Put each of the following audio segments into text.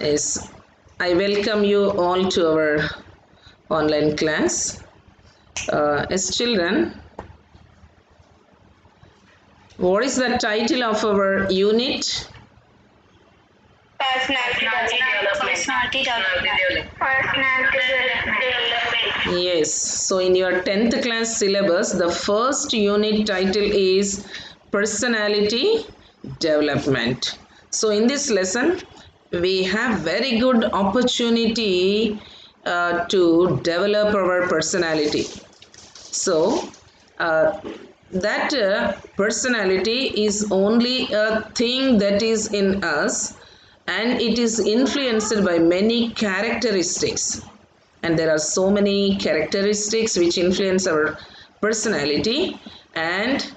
Yes, I welcome you all to our online class. As children, what is the title of our unit? Yes, so in your 10th class syllabus, the first unit title is Personality Development. So in this lesson, we have very good opportunity to develop our personality. So, that personality is only a thing that is in us and it is influenced by many characteristics. And there are so many characteristics which influence our personality. And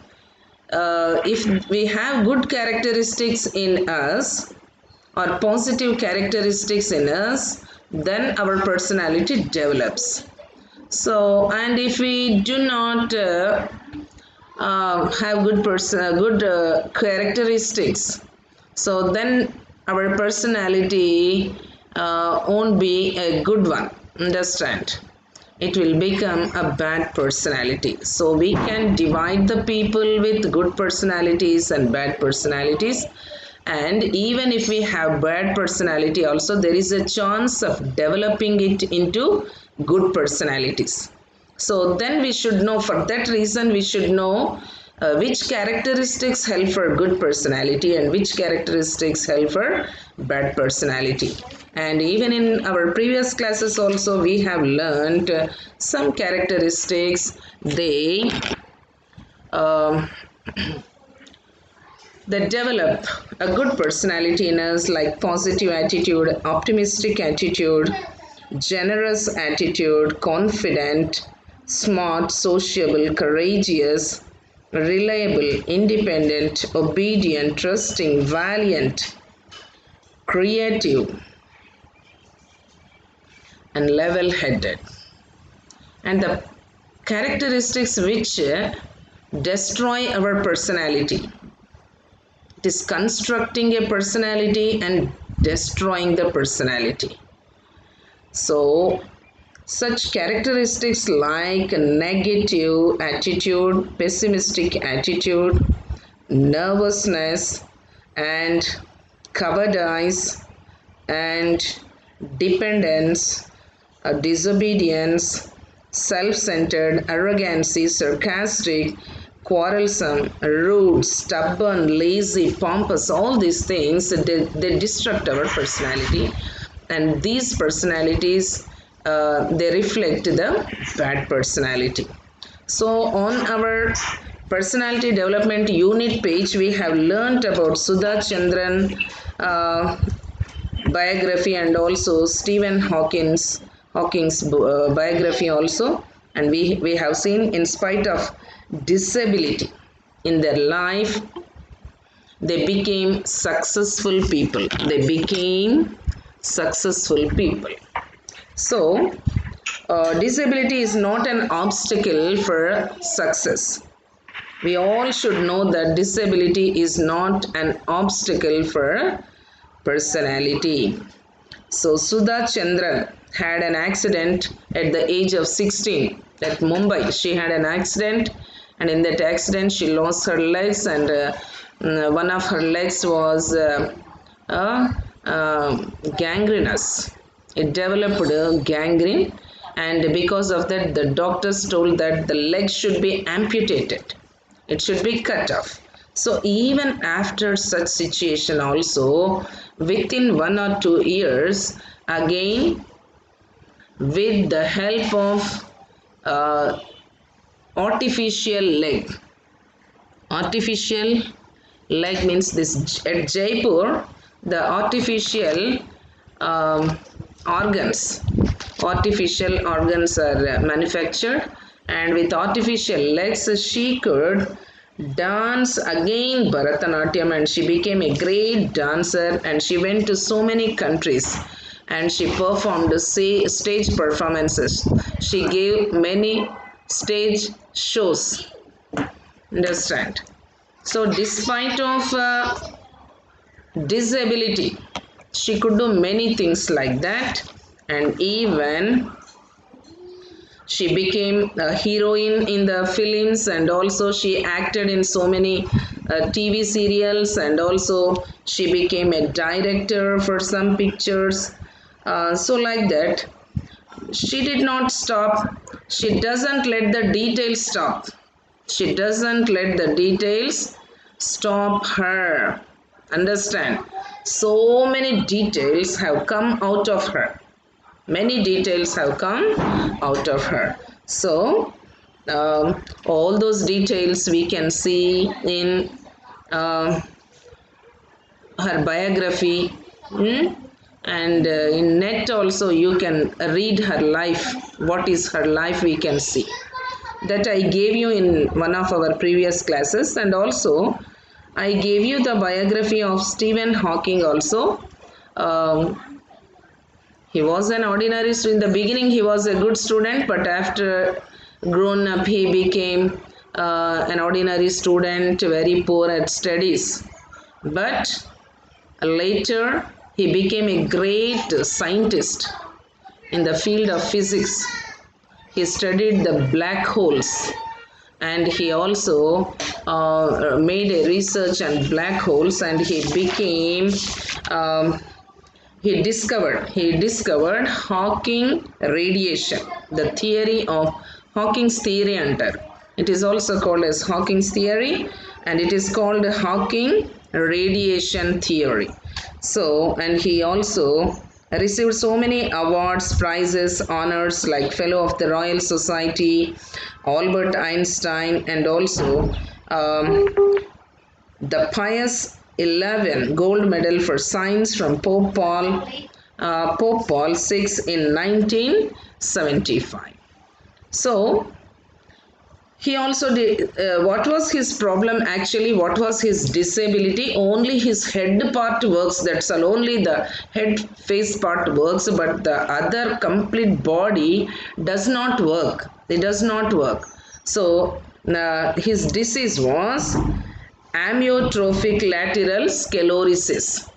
if we have good characteristics in us or positive characteristics in us, then our personality develops. So, and if we do not have good characteristics, so then our personality won't be a good one. Understand? It will become a bad personality. So we can divide the people with good personalities and bad personalities. And even if we have bad personality also, there is a chance of developing it into good personalities. So then we should know, for that reason we should know which characteristics help for good personality and which characteristics help for bad personality. And even in our previous classes also we have learned some characteristics they um, that develop a good personality in us, like positive attitude, optimistic attitude, generous attitude, confident, smart, sociable, courageous, reliable, independent, obedient, trusting, valiant, creative, and level headed. And the characteristics which destroy our personality, it is constructing a personality and destroying the personality. So, such characteristics like negative attitude, pessimistic attitude, nervousness, and cowardice, and dependence, disobedience, self centered, arrogancy, sarcastic, quarrelsome, rude, stubborn, lazy, pompous, all these things, they destruct our personality. And these personalities, they reflect the bad personality. So, on our personality development unit page, we have learnt about Sudha Chandran biography and also Stephen Hawking's biography also. And we have seen, in spite of disability in their life, they became successful people. They became successful people. So, disability is not an obstacle for success. We all should know that disability is not an obstacle for personality. So, Sudha Chandran had an accident at the age of 16 at Mumbai. She had an accident, and in that accident, she lost her legs, and one of her legs was gangrenous. It developed gangrene, and because of that, the doctors told that the leg should be amputated. It should be cut off. So even after such situation also, within 1 or 2 years, again with the help of uh, artificial leg. Artificial leg means this at Jaipur, the artificial um, organs. Artificial organs are manufactured, and with artificial legs, she could dance again Bharatanatyam, and she became a great dancer, and she went to so many countries and she performed stage performances. She gave many stage shows. Understand? So despite of disability, She could do many things like that, and even she became a heroine in the films, and also she acted in so many TV serials, and also she became a director for some pictures. So like that, she did not stop. She doesn't let the details stop. She doesn't let the details stop her. Understand? So many details have come out of her. Many details have come out of her. So, all those details we can see in uh, her biography. And in net also you can read her life. What is her life we can see. That I gave you in one of our previous classes, and also I gave you the biography of Stephen Hawking also. Um, he was an ordinary student. In the beginning, he was a good student, but after grown up, he became an ordinary student, very poor at studies. But later, he became a great scientist in the field of physics. He studied the black holes, and he also made a research on black holes, and he became um, he discovered Hawking radiation, the theory of Hawking's theory under. It is also called as Hawking's theory, and it is called Hawking radiation theory. So, and he also received so many awards, prizes, honors like Fellow of the Royal Society, Albert Einstein, and also the Pius XI Gold Medal for Science from Pope Paul VI in 1975. So he also did, what was his problem actually? What was his disability? Only his head part works. That's all. Only the head face part works, but the other complete body does not work. It does not work. So his disease was amyotrophic lateral sclerosis.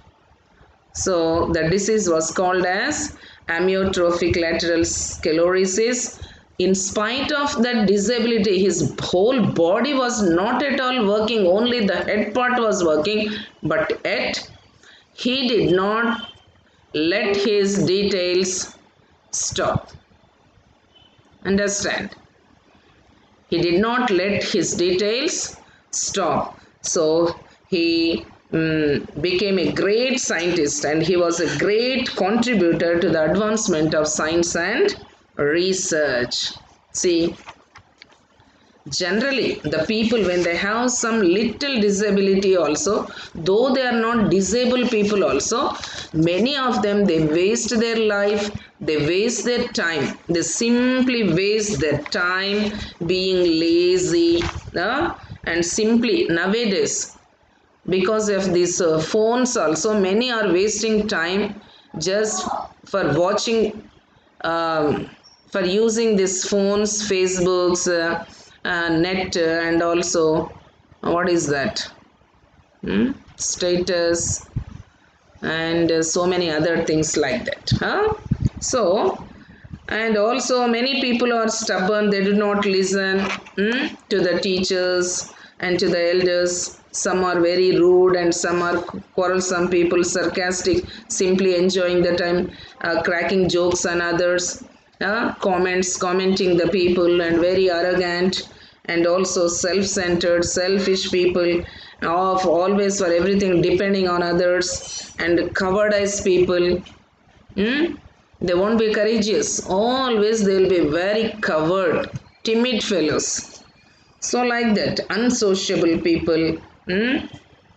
So the disease was called as amyotrophic lateral sclerosis. In spite of that disability, his whole body was not at all working, only the head part was working, but yet he did not let his details stop. Understand? He did not let his details stop. So he became a great scientist, and he was a great contributor to the advancement of science and research. See, generally the people, when they have some little disability also, though they are not disabled people also, many of them, they waste their life, they waste their time, they simply waste their time being lazy, and simply nowadays, because of these phones also, many are wasting time just for watching, for using these phones, Facebooks, net, and also what is that, status, and so many other things like that, so, and also many people are stubborn, they do not listen to the teachers and to the elders. Some are very rude, and some are quarrelsome people, sarcastic, simply enjoying the time, cracking jokes on others, commenting the people, and very arrogant, and also self-centered, selfish people, of always for everything depending on others, and cowardice people. They won't be courageous. Always they will be very coward, timid fellows. So like that, unsociable people,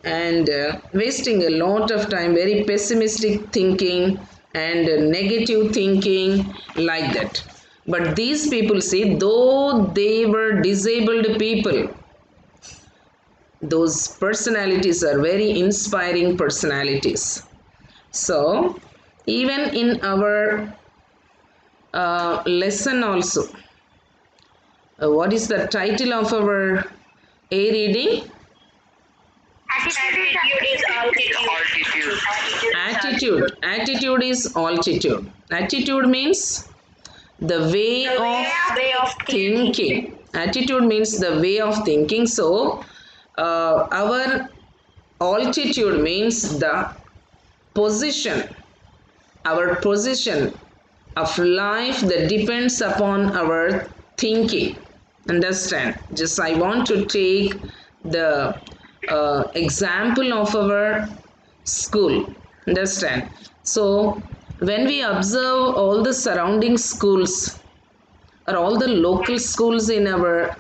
and wasting a lot of time, very pessimistic thinking and negative thinking, like that. But these people, see, though they were disabled people, those personalities are very inspiring personalities. So, even in our lesson also, what is the title of our A reading? Attitude is altitude. Attitude is altitude. Attitude means the way of thinking. Attitude means the way of thinking. So, our altitude means the position, our position of life that depends upon our thinking. Understand? Just I want to take the example of our school. Understand? So, when we observe all the surrounding schools or all the local schools in our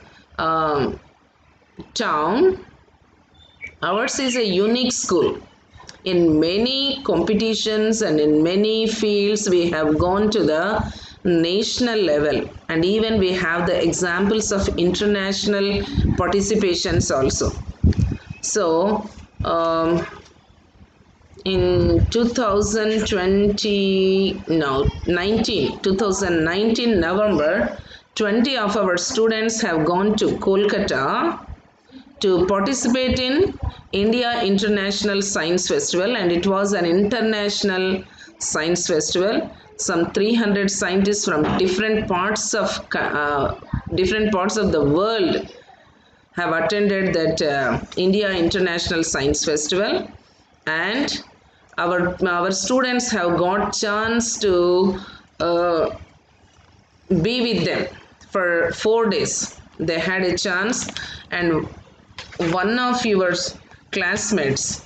town, ours is a unique school. In many competitions and in many fields, we have gone to the national level, and even we have the examples of international participations also. So, in 2019 November, 20 of our students have gone to Kolkata to participate in India International Science Festival, and it was an international science festival. Some 300 scientists from different parts of the world have attended that India International Science Festival, and our students have got chance to be with them for 4 days. They had a chance, and one of your classmates,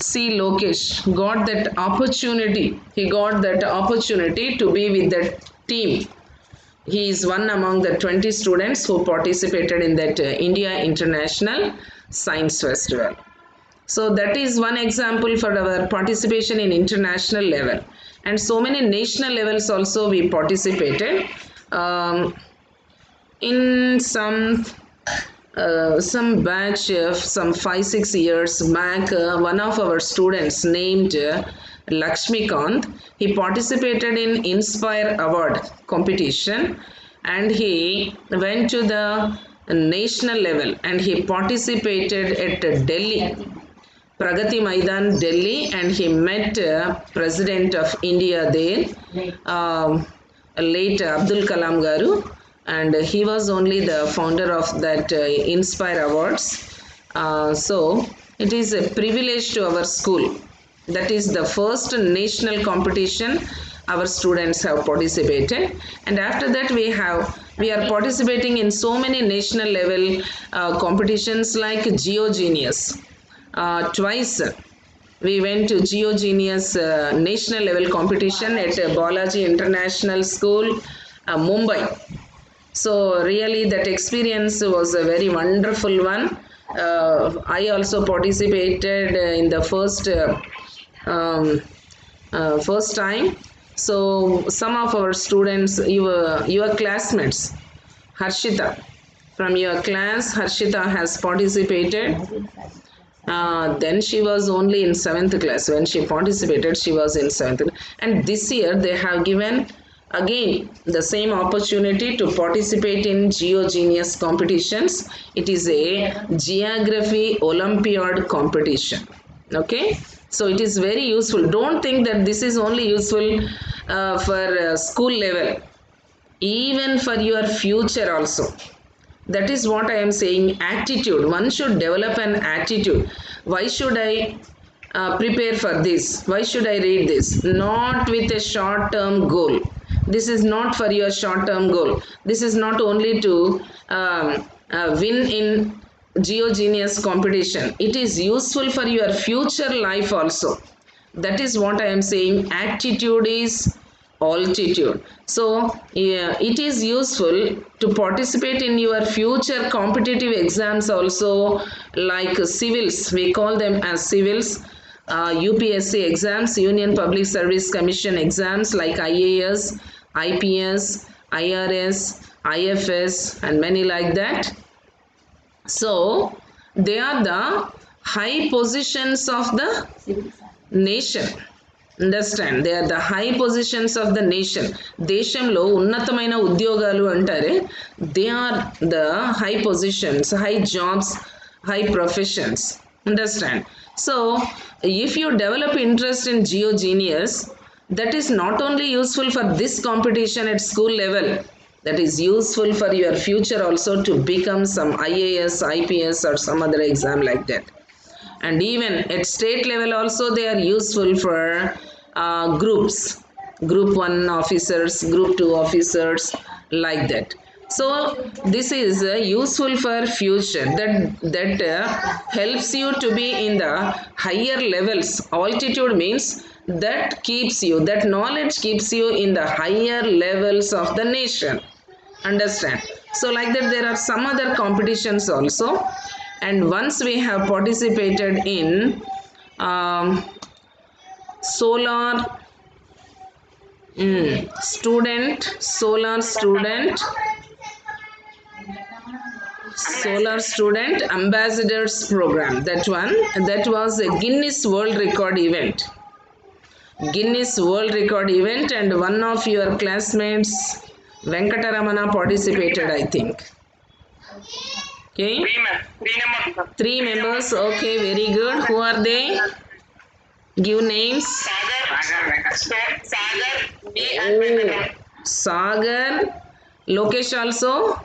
C. Lokesh, got that opportunity. He got that opportunity to be with the team. He is one among the 20 students who participated in that India International Science Festival. So that is one example for our participation in international level. And so many national levels also we participated. In some batch of some 5-6 years back, one of our students named Lakshmikant, he participated in Inspire Award competition, and he went to the national level and he participated at Delhi, Pragati Maidan, Delhi, and he met President of India there, late Abdul Kalam Garu, and he was only the founder of that Inspire Awards. So it is a privilege to our school. That is the first national competition our students have participated, and after that we are participating in so many national level competitions like GeoGenius. Twice we went to GeoGenius national level competition at Balaji International School, Mumbai. So really that experience was a very wonderful one. I also participated in the first time. So some of our students, your classmates, Harshita, from your class, Harshita has participated. Then she was only in 7th class. When she participated, she was in 7th. And this year they have given again the same opportunity to participate in GeoGenius competitions. It is a geography Olympiad competition. Okay, so it is very useful. Don't think that this is only useful for school level, even for your future also. That is what I am saying. Attitude, one should develop an attitude. Why should I prepare for this? Why should I read this? Not with a short term goal. This is not for your short term goal. This is not only to win in GeoGenius competition. It is useful for your future life also. That is what I am saying. Attitude is altitude. So it is useful to participate in your future competitive exams also, like civils. We call them as civils. UPSC exams, Union Public Service Commission exams like IAS, IPS, IRS, IFS, and many like that. So they are the high positions of the nation. Understand, they are the high positions of the nation. దేశంలో ఉన్నతమైన ఉద్యోగాలు అంటారే, they are the high positions, high jobs, high professions. Understand. So, if you develop interest in GeoGenius, that is not only useful for this competition at school level, that is useful for your future also to become some IAS, IPS or some other exam like that. And even at state level also they are useful for groups, group 1 officers, group 2 officers, like that. So this is useful for future, that helps you to be in the higher levels. Altitude means that keeps you, that knowledge keeps you in the higher levels of the nation. Understand? So like that there are some other competitions also. And once we have participated in um, solar solar student ambassadors program, that one, that was a Guinness World Record event. Guinness World Record event, and one of your classmates Venkataramana participated, I think. Okay, three members. Okay, very good. Who are they? Give names. Sagar. Lokesh also?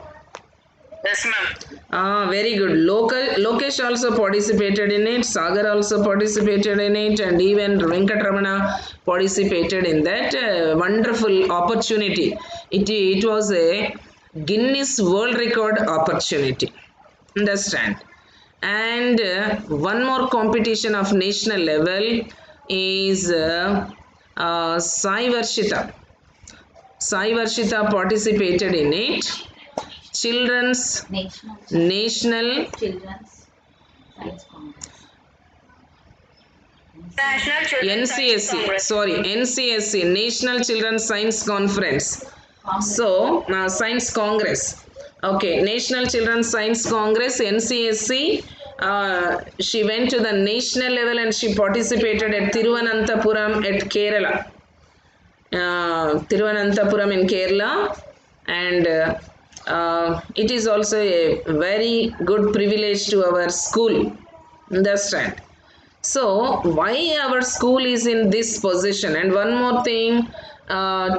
Yes, ma'am. Very good. Lokesh also participated in it. Sagar also participated in it, and even Venkatramana participated in that wonderful opportunity. It was a Guinness World Record opportunity. Understand? And one more competition of national level is Sai Varshita. Sai Varshita participated in it. Children's National Children's Science Congress. National Children's Science NCSC, Congress. sorry, NCSC, National Children's Science Conference. So, Science Congress. Okay, National Children's Science Congress, NCSC. She went to the national level and she participated at Thiruvananthapuram at Kerala. Thiruvananthapuram in Kerala, and it is also a very good privilege to our school. Understand? So why our school is in this position? And one more thing,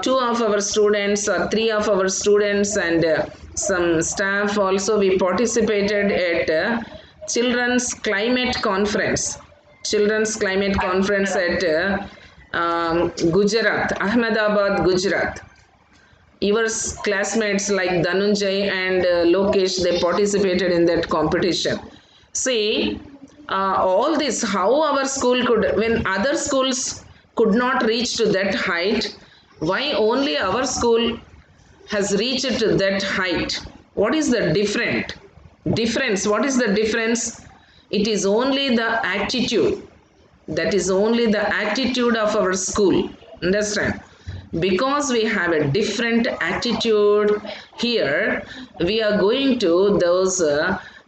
two of our students or three of our students and some staff also, we participated at Children's Climate Conference. Children's Climate Conference at Gujarat, Ahmedabad, Gujarat. Your classmates like Dhanunjay and Lokesh, they participated in that competition. See, all this, how our school could, when other schools could not reach to that height, why only our school has reached to that height? What is the difference? What is the difference? It is only the attitude. That is only the attitude of our school. Understand? Because we have a different attitude here, we are going to those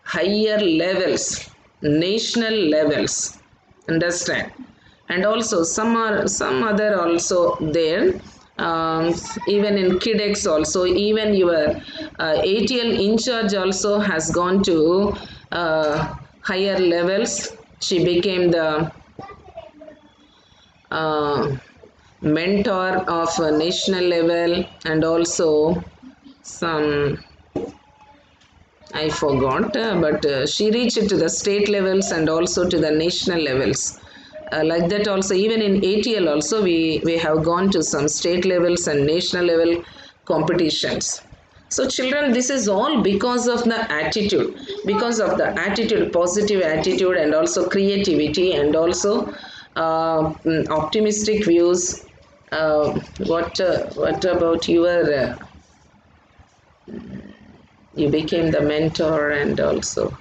higher levels, national levels. Understand? And also some other also there, even in KidX also, even your ATL in charge also has gone to higher levels. She became the mentor of a national level, and also some, I forgot, but she reached to the state levels and also to the national levels. Like that also, even in ATL also, we have gone to some state levels and national level competitions. So children, this is all because of the attitude, positive attitude, and also creativity, and also optimistic views. What about your you became the mentor, and also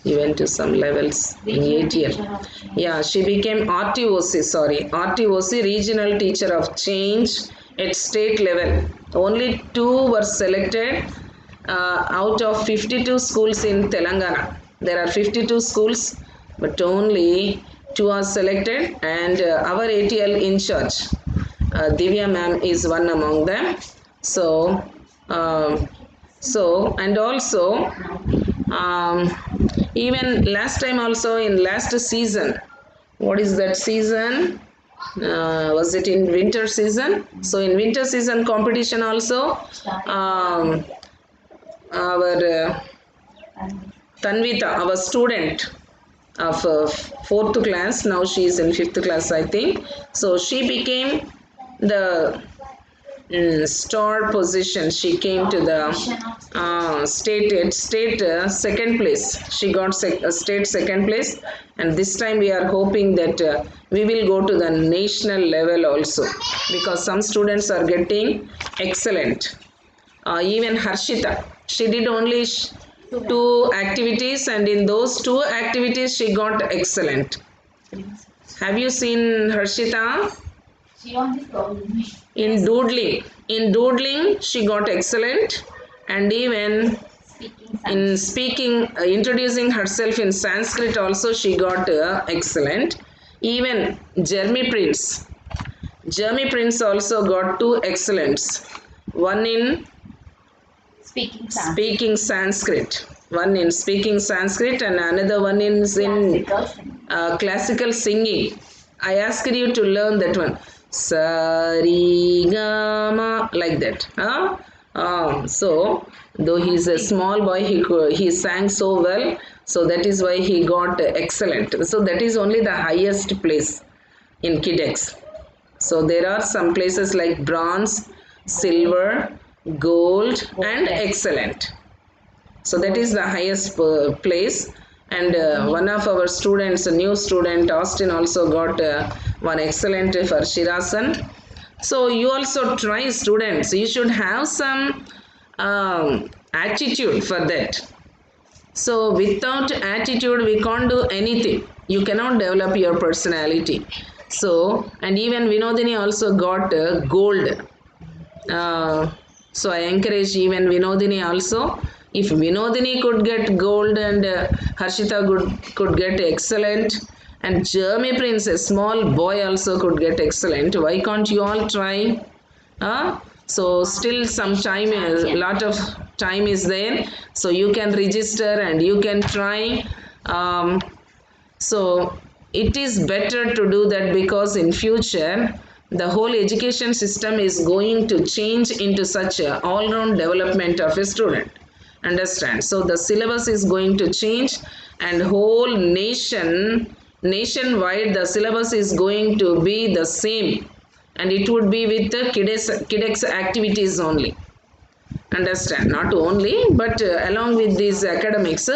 you went to some levels in ATL. Yeah, she became RTOC, RTOC, Regional Teacher of Change at state level. Only 2 were selected out of 52 schools in Telangana. There are 52 schools, but only 2 are selected, and our ATL in charge, Divya ma'am, is one among them. So and also Even last time also in last season, what is that season? Was it in winter season? So in winter season competition also, our And Tanvita, our student of fourth class, now she is in fifth class, I think. So she became the star position. She came to the state second place. She got state second place, and this time we are hoping that we will go to the national level also, because some students are getting excellent. Even Harshita, she did only two activities, and in those two activities she got excellent. Have you seen Harshita? she only told me. In doodling she got excellent, and even Speaking in speaking, introducing herself in Sanskrit also she got excellent. Even Jeremy Prince also got two excellents, one in speaking speaking Sanskrit, one in speaking Sanskrit, and another one is in classical singing. I asked you to learn that one. Sarigama, like that. Huh? So, though he is a small boy, he sang so well. So that is why he got excellent. So that is only the highest place in KidX. So there are some places like bronze, silver, gold, and excellent. So that is the highest place. And one of our students, a new student, Austin, also got one excellent for Shirasan. So you also try, students. You should have some attitude for that. So without attitude, we can't do anything. You cannot develop your personality. So, and even Vinodini also got gold. So I encourage even Vinodini also. If Vinodini could get gold, and Harshita could get excellent, and Jeremy Prince, a small boy, also could get excellent, why can't you all try? So still some time, a lot of time is there. So you can register and you can try. So it is better to do that, because in future the whole education system is going to change into such a all-round development of a student. Understand? So the syllabus is going to change, and whole nationwide the syllabus is going to be the same, and it would be with the KidX activities only. Understand? Not only, but along with these academics,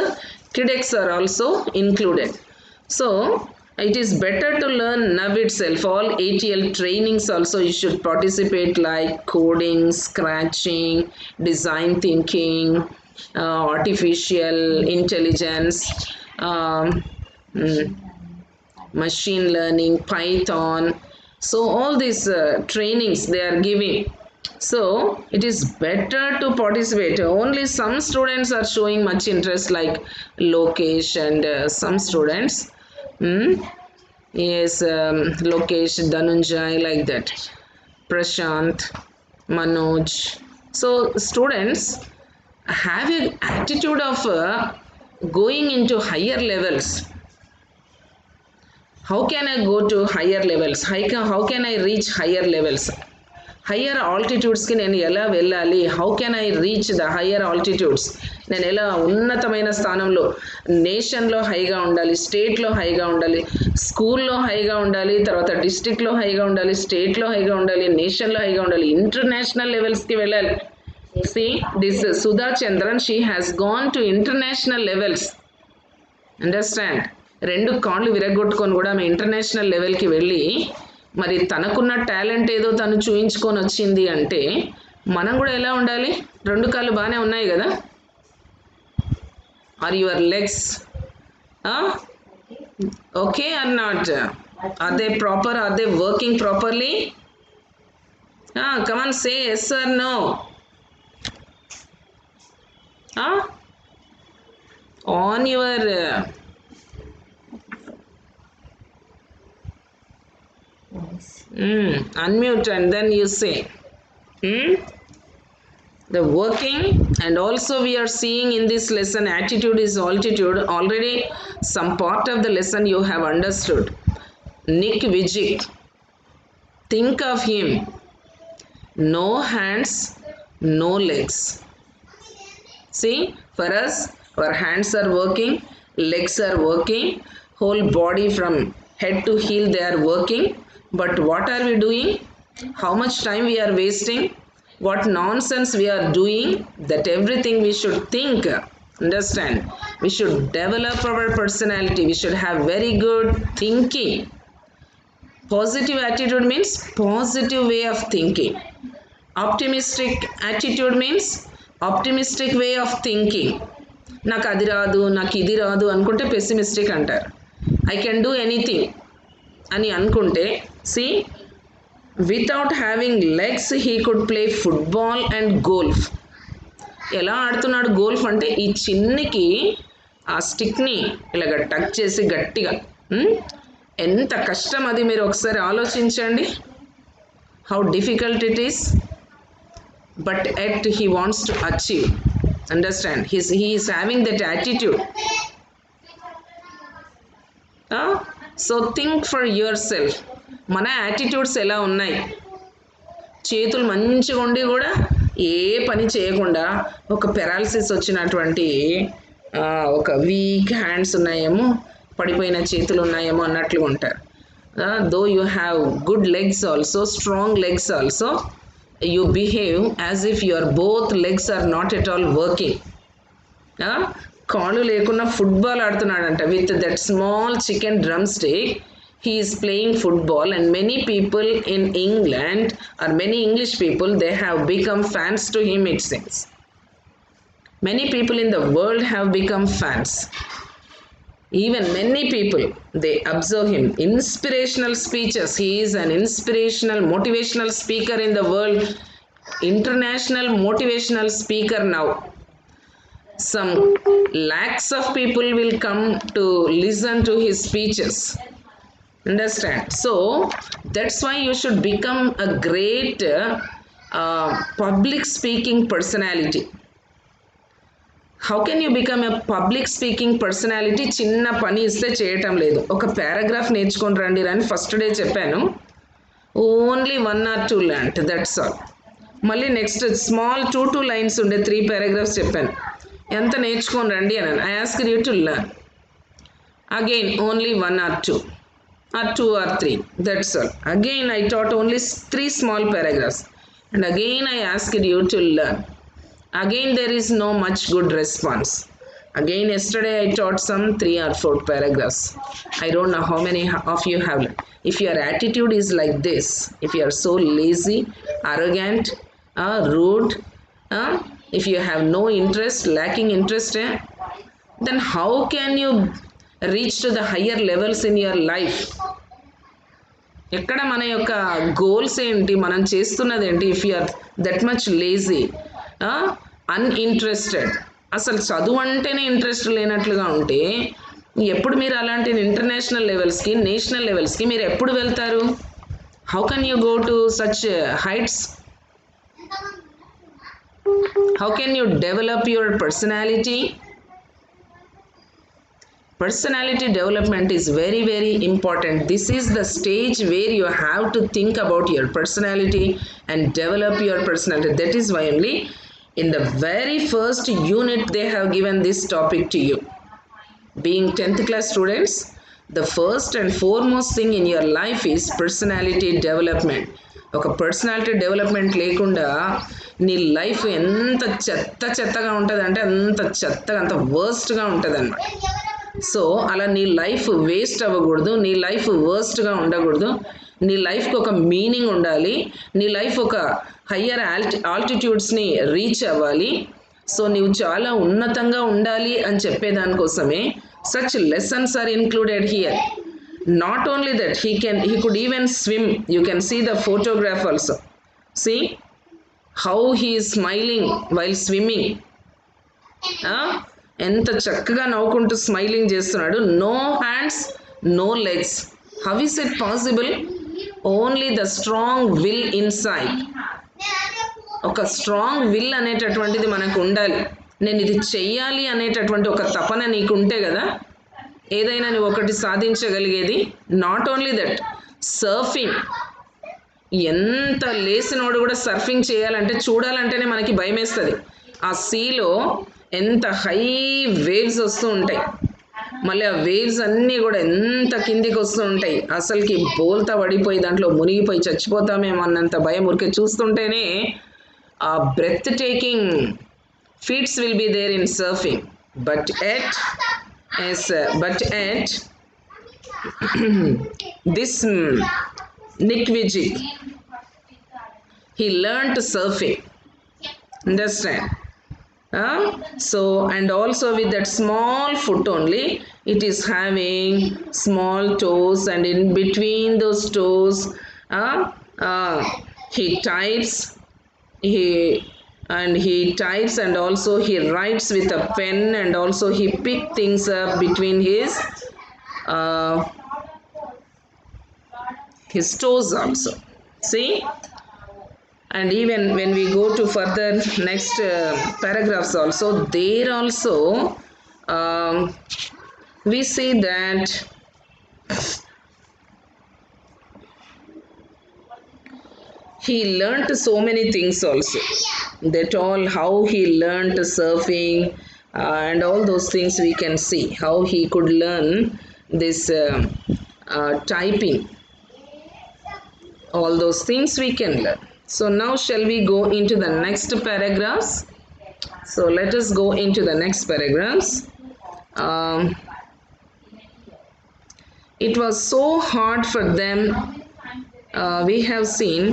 KidX are also included. So it is better to learn NAV itself. All ATL trainings also you should participate, like coding, scratching, design thinking, artificial intelligence, machine learning, Python. So all these trainings they are giving. So it is better to participate. Only some students are showing much interest, like Lokesh and some students. Yes, Lokesh, Dhananjay, like that. Prashant, Manoj. So students have an attitude of going into higher levels. How can I go to higher levels? How can I reach higher levels? Higher ఆల్టిట్యూడ్స్కి నేను ఎలా వెళ్ళాలి? How can I reach the higher altitudes? నేను ఎలా ఉన్నతమైన స్థానంలో, నేషన్లో హైగా ఉండాలి, స్టేట్లో హైగా ఉండాలి, స్కూల్లో హైగా ఉండాలి, తర్వాత డిస్ట్రిక్ట్లో హైగా ఉండాలి, స్టేట్లో హైగా ఉండాలి, నేషన్లో హైగా ఉండాలి, ఇంటర్నేషనల్ లెవెల్స్కి వెళ్ళాలి. See, this Sudha Chandran, she has gone to international levels. Understand? రెండు కాళ్ళు విరగొట్టుకొని కూడా ఆమె ఇంటర్నేషనల్ లెవెల్కి వెళ్ళి, మరి తనకున్న టాలెంట్ ఏదో తను చూయించుకొని వచ్చింది అంటే, మనం కూడా ఎలా ఉండాలి? రెండు కాళ్ళు బాగానే ఉన్నాయి కదా? Are your legs okay or not? Are they proper? Are they working properly? Come on, say yes or no. On your unmute and then you say. The working, and also we are seeing in this lesson attitude is altitude. Already some part of the lesson you have understood. Nick Vujicic, think of him, no hands, no legs. See, for us our hands are working, legs are working, whole body from head to heel they are working, but what are we doing? How much time we are wasting? What nonsense we are doing? That everything we should think. Understand? We should develop our personality. We should have very good thinking. Positive attitude means positive way of thinking. Optimistic attitude means optimistic way of thinking. నాకు అది రాదు, నాకు ఇది రాదు అనుకుంటే pessimistic అంటారు. I can do anything అని అనుకుంటే, see, without having legs he could play football and golf. ఎలా ఆడుతున్నాడు గోల్ఫ్ అంటే ఈ చిన్నికి ఆ స్టిక్ని ఇలాగ టచ్ చేసి గట్టిగా, ఎంత కష్టం అది మీరు ఒకసారి ఆలోచించండి. How difficult it is, but yet he wants to achieve. Understand? He is having that attitude. So think for yourself. మన యాటిట్యూడ్స్ ఎలా ఉన్నాయి? చేతులు మంచిగా ఉండి కూడా ఏ పని చేయకుండా ఒక పెరాలసిస్ వచ్చినటువంటి ఒక వీక్ హ్యాండ్స్ ఉన్నాయేమో, పడిపోయిన చేతులు ఉన్నాయేమో అన్నట్లుగా ఉంటారు. Though you have good legs also, strong legs also, you behave as if your both legs are not at all working. కాళ్ళు లేకుండా ఫుట్బాల్ ఆడుతున్నాడంట with that small chicken drumstick. he is playing football, and many people in England or many English people, they have become fans to him, it seems. Many people in the world have become fans. Even many people, they observe him. Inspirational speeches. He is an inspirational, motivational speaker in the world. International motivational speaker now. Some lakhs of people will come to listen to his speeches. Understand? So, that's why you should become a great public speaking personality. How can you become a public speaking personality? చిన్న పని ఇస్తే చేయటం లేదు. ఒక paragraph నేర్చుకొని రండి అని first day చెప్పాను. Only 1 or 2 learnt, that's all. మళ్ళీ నెక్స్ట్ స్మాల్ 2 lines ఉండే 3 paragraphs చెప్పాను. ఎంత నేర్చుకొని రండి అని. I ask you to learn. Again only 1 or 2 or 2 or 3, that's all. Again I taught only 3 small paragraphs, and again I asked you to learn. Again there is no much good response. Again yesterday I taught some 3 or 4 paragraphs. I don't know how many of you have learned. If your attitude is like this, if you are so lazy, arrogant, rude, if you have no interest, lacking interest, then how can you reach to the higher levels in your life? ఎక్కడ మన యొక్క goals ఏంటి, మనం చేస్తున్నది ఏంటి? If you are that much lazy, uninterested, అసలు చదువు అంటేనే ఇంట్రెస్ట్ లేనట్లుగా ఉంటే ఎప్పుడు మీరు అలాంటి ఇంటర్నేషనల్ లెవెల్స్కి, నేషనల్ లెవెల్స్కి మీరు ఎప్పుడు వెళ్తారు? How can you go to such heights? How can you develop your personality? Personality development is very, very important. This is the stage where you have to think about your personality and develop your personality. That is why only in the very first unit they have given this topic to you. Being 10th class students, the first and foremost thing in your life is personality development. ఒక personality development లేకుండా నీ life ఎంత చెత్తగా ఉంటుంది అంటే అంత చెత్తగా, అంత వర్స్ట్గా ఉంటుంది అన్నమాట. సో అలా నీ లైఫ్ వేస్ట్ అవ్వకూడదు, నీ లైఫ్ వర్స్ట్గా ఉండకూడదు, నీ లైఫ్కి ఒక మీనింగ్ ఉండాలి, నీ లైఫ్ ఒక హయ్యర్ ఆల్టిట్యూడ్స్ని రీచ్ అవ్వాలి. సో నీవు చాలా ఉన్నతంగా ఉండాలి అని చెప్పేదానికోసమే such lessons are included here. Not only that, he could even swim. You can see the photograph also. See how he is smiling while swimming. ఎంత చక్కగా నవ్వుకుంటూ స్మైలింగ్ చేస్తున్నాడు. No hands, no legs. How is it possible? Only the strong will inside. ఒక strong will అనేటటువంటిది మనకు ఉండాలి. నేను ఇది చెయ్యాలి అనేటటువంటి ఒక తపన నీకు ఉంటే కదా ఏదైనా నువ్వు ఒకటి సాధించగలిగేది. నాట్ ఓన్లీ దట్, సర్ఫింగ్, ఎంత లేసినోడు కూడా సర్ఫింగ్ చేయాలంటే చూడాలంటేనే మనకి భయం వేస్తుంది. ఆ సీలో ఎంత హై వేవ్స్ వస్తూ ఉంటాయి, మళ్ళీ ఆ వేవ్స్ అన్నీ కూడా ఎంత కిందికి వస్తూ ఉంటాయి, అసలుకి బోల్తా పడిపోయి దాంట్లో మునిగిపోయి చచ్చిపోతామేమో అన్నంత భయం. ఊరికే చూస్తుంటేనే ఆ breathtaking feats will be there in surfing. But at this Nick Vijay, he learned surfing. Understand? So, and also with that small foot only, it is having small toes, and in between those toes, he types, he types, and also he writes with a pen, and also he pick things up between his toes also. See? And even when we go to further next paragraphs also, there also we see that he learnt so many things also. That all, how he learnt surfing, and all those things we can see how he could learn this typing. All those things we can learn. So now shall we go into the next paragraphs? So let us go into the next paragraphs. It was so hard for them. We have seen.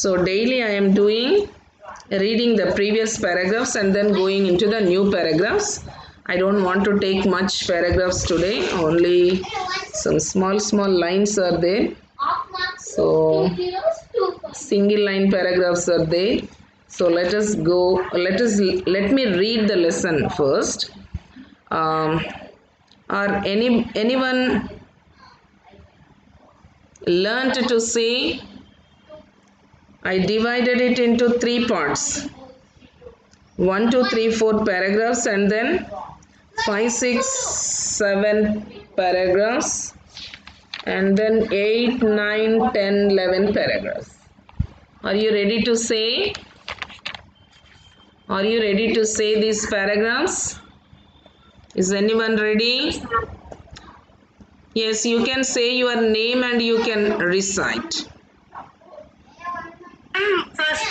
So daily I am reading the previous paragraphs and then going into the new paragraphs. I don't want to take much paragraphs today, only some small lines are there. So single line paragraphs are there. So let me read the lesson first. Are anyone learnt to say? I divided it into 3 parts. 1, 2, 3, 4 paragraphs, and then 5, 6, 7 paragraphs, and then 8, 9, 10, 11 paragraphs. Are you ready to say? Are you ready to say these paragraphs? Is anyone ready? Yes, you can say your name and you can recite. First,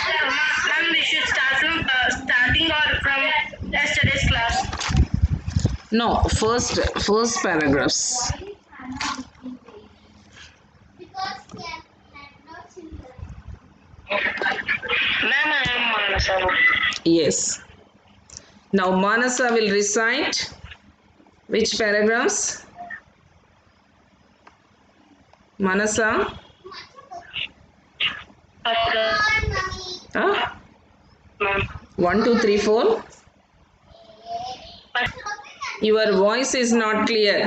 ma'am, we should start from starting or from yesterday's class. No, first paragraphs. Ma'am, I am Manasa. Yes. Now Manasa will recite which paragraphs? Manasa? Huh? 1, 2, 3, 4. Your voice is not clear.